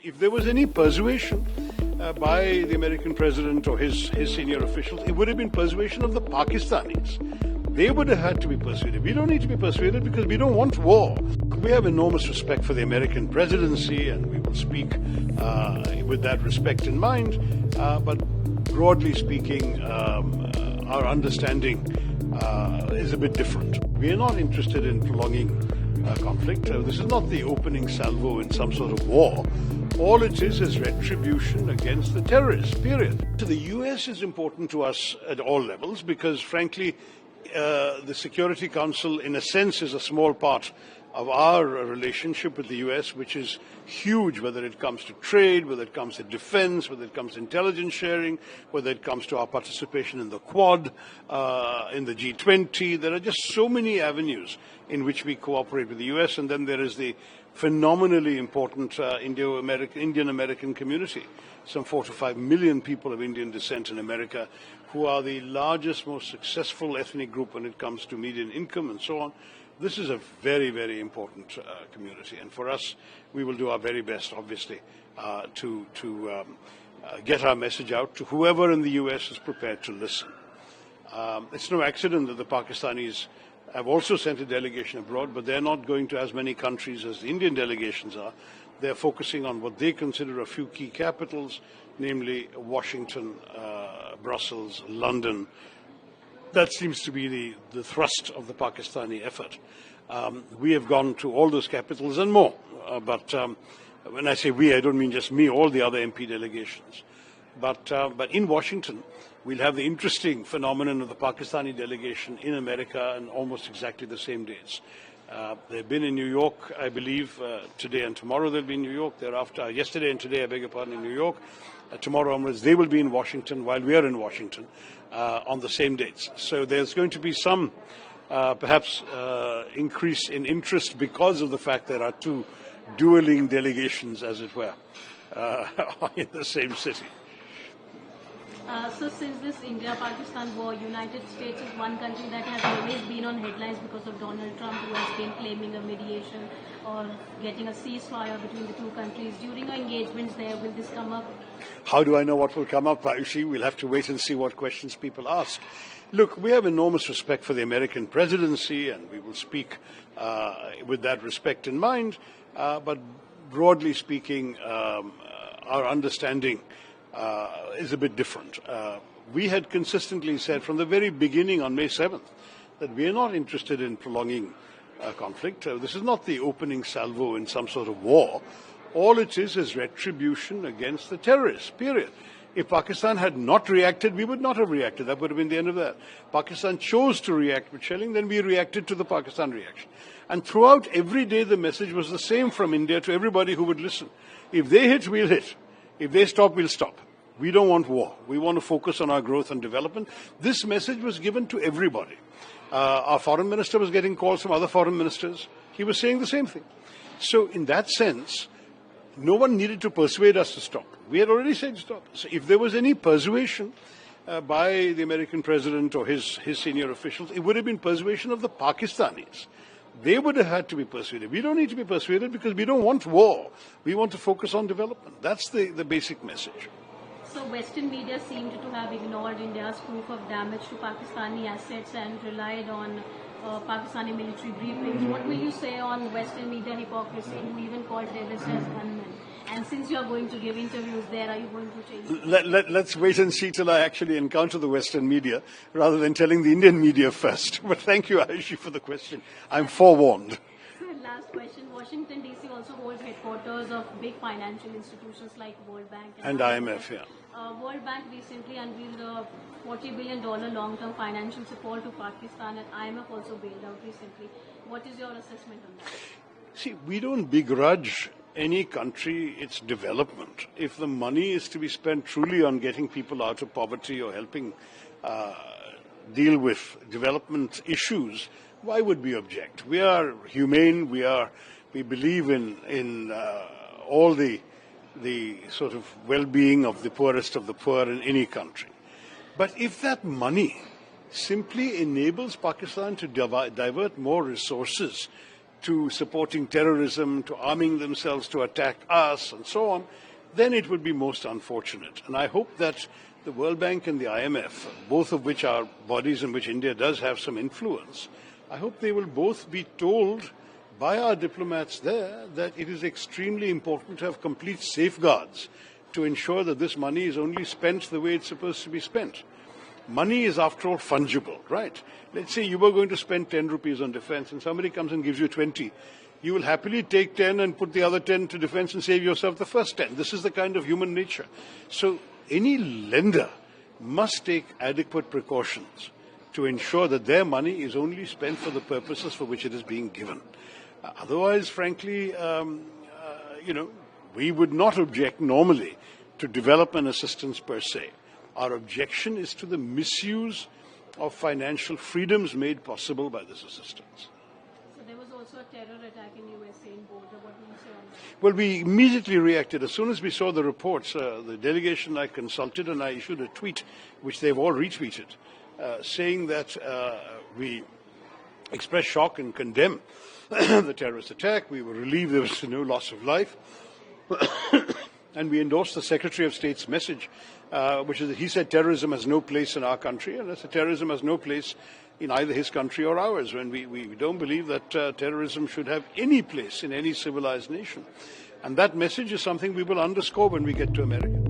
If there was any persuasion by the American president or his senior officials, it would have been persuasion of the Pakistanis. They would have had to be persuaded. We don't need to be persuaded because we don't want war. We have enormous respect for the American presidency, and we will speak with that respect in mind. But broadly speaking, our understanding is a bit different. We are not interested in prolonging conflict. This is not the opening salvo in some sort of war. All it is retribution against the terrorists, period. So the US is important to us at all levels because, frankly, the Security Council, in a sense, is a small part of our relationship with the US, which is huge, whether it comes to trade, whether it comes to defense, whether it comes to intelligence sharing, whether it comes to our participation in the Quad, in the G20. There are just so many avenues in which we cooperate with the US, and then there is the phenomenally important Indian-American community. Some 4 to 5 million people of Indian descent in America, who are the largest, most successful ethnic group when it comes to median income and so on. This is a very, very important community, and for us, we will do our very best, obviously, to get our message out to whoever in the US is prepared to listen. It's no accident that the Pakistanis have also sent a delegation abroad, but they're not going to as many countries as the Indian delegations are. They're focusing on what they consider a few key capitals, namely Washington, Brussels, London. That seems to be the thrust of the Pakistani effort. We have gone to all those capitals and more. But when I say we, I don't mean just me, all the other MP delegations. But in Washington, we'll have the interesting phenomenon of the Pakistani delegation in America on almost exactly the same dates. They've been in New York, I believe, today and tomorrow they'll be in New York. Thereafter, yesterday and today, I beg your pardon, in New York. Tomorrow onwards, they will be in Washington while we are in Washington on the same dates. So there's going to be some, perhaps, increase in interest because of the fact there are two dueling delegations, as it were, in the same city. So since this India-Pakistan war, United States is one country that has always been on headlines because of Donald Trump, who has been claiming a mediation or getting a ceasefire between the two countries. During our engagements there, will this come up? How do I know what will come up, Ayushi? We'll have to wait and see what questions people ask. Look, we have enormous respect for the American presidency, and we will speak with that respect in mind. But broadly speaking, our understanding is a bit different. We had consistently said from the very beginning on May 7th that we are not interested in prolonging conflict. This is not the opening salvo in some sort of war. All it is retribution against the terrorists, period. If Pakistan had not reacted, we would not have reacted. That would have been the end of that. Pakistan chose to react with shelling, then we reacted to the Pakistan reaction. And throughout every day, the message was the same from India to everybody who would listen. If they hit, we'll hit. If they stop, we'll stop. We don't want war. We want to focus on our growth and development. This message was given to everybody. Our foreign minister was getting calls from other foreign ministers. He was saying the same thing. So in that sense, no one needed to persuade us to stop. We had already said stop. So if there was any persuasion by the American president or his senior officials, it would have been persuasion of the Pakistanis. They would have had to be persuaded. We don't need to be persuaded because we don't want war. We want to focus on development. That's the basic message. So Western media seemed to have ignored India's proof of damage to Pakistani assets and relied on Pakistani military briefings. What will you say on Western media hypocrisy, who even called terrorists as gunmen? And since you are going to give interviews there, are you going to change? Let's wait and see till I actually encounter the Western media rather than telling the Indian media first. But thank you, Ayushi, for the question. I'm forewarned. Last question. Washington, D.C. also holds headquarters of big financial institutions like World Bank and IMF. Yeah. World Bank recently unveiled a $40 billion long-term financial support to Pakistan, and IMF also bailed out recently. What is your assessment on that? See, we don't begrudge any country its development. If the money is to be spent truly on getting people out of poverty or helping deal with development issues, why would we object? We are humane. We believe in all the sort of well-being of the poorest of the poor in any country. But if that money simply enables Pakistan to divert more resources to supporting terrorism, to arming themselves to attack us, and so on, then it would be most unfortunate. And I hope that the World Bank and the IMF, both of which are bodies in which India does have some influence, I hope they will both be told by our diplomats there that it is extremely important to have complete safeguards to ensure that this money is only spent the way it's supposed to be spent. Money is, after all, fungible, right? Let's say you were going to spend 10 rupees on defense and somebody comes and gives you 20. You will happily take 10 and put the other 10 to defense and save yourself the first 10. This is the kind of human nature. So any lender must take adequate precautions to ensure that their money is only spent for the purposes for which it is being given. Otherwise, frankly, we would not object normally to development assistance per se. Our objection is to the misuse of financial freedoms made possible by this assistance. So there was also a terror attack in USA in border. What will you say on that? Well, we immediately reacted. As soon as we saw the reports, the delegation I consulted and I issued a tweet, which they've all retweeted, saying that we express shock and condemn the terrorist attack. We were relieved there was no loss of life. And we endorsed the Secretary of State's message, which is that he said terrorism has no place in our country, and that terrorism has no place in either his country or ours. When we don't believe that terrorism should have any place in any civilized nation. And that message is something we will underscore when we get to America.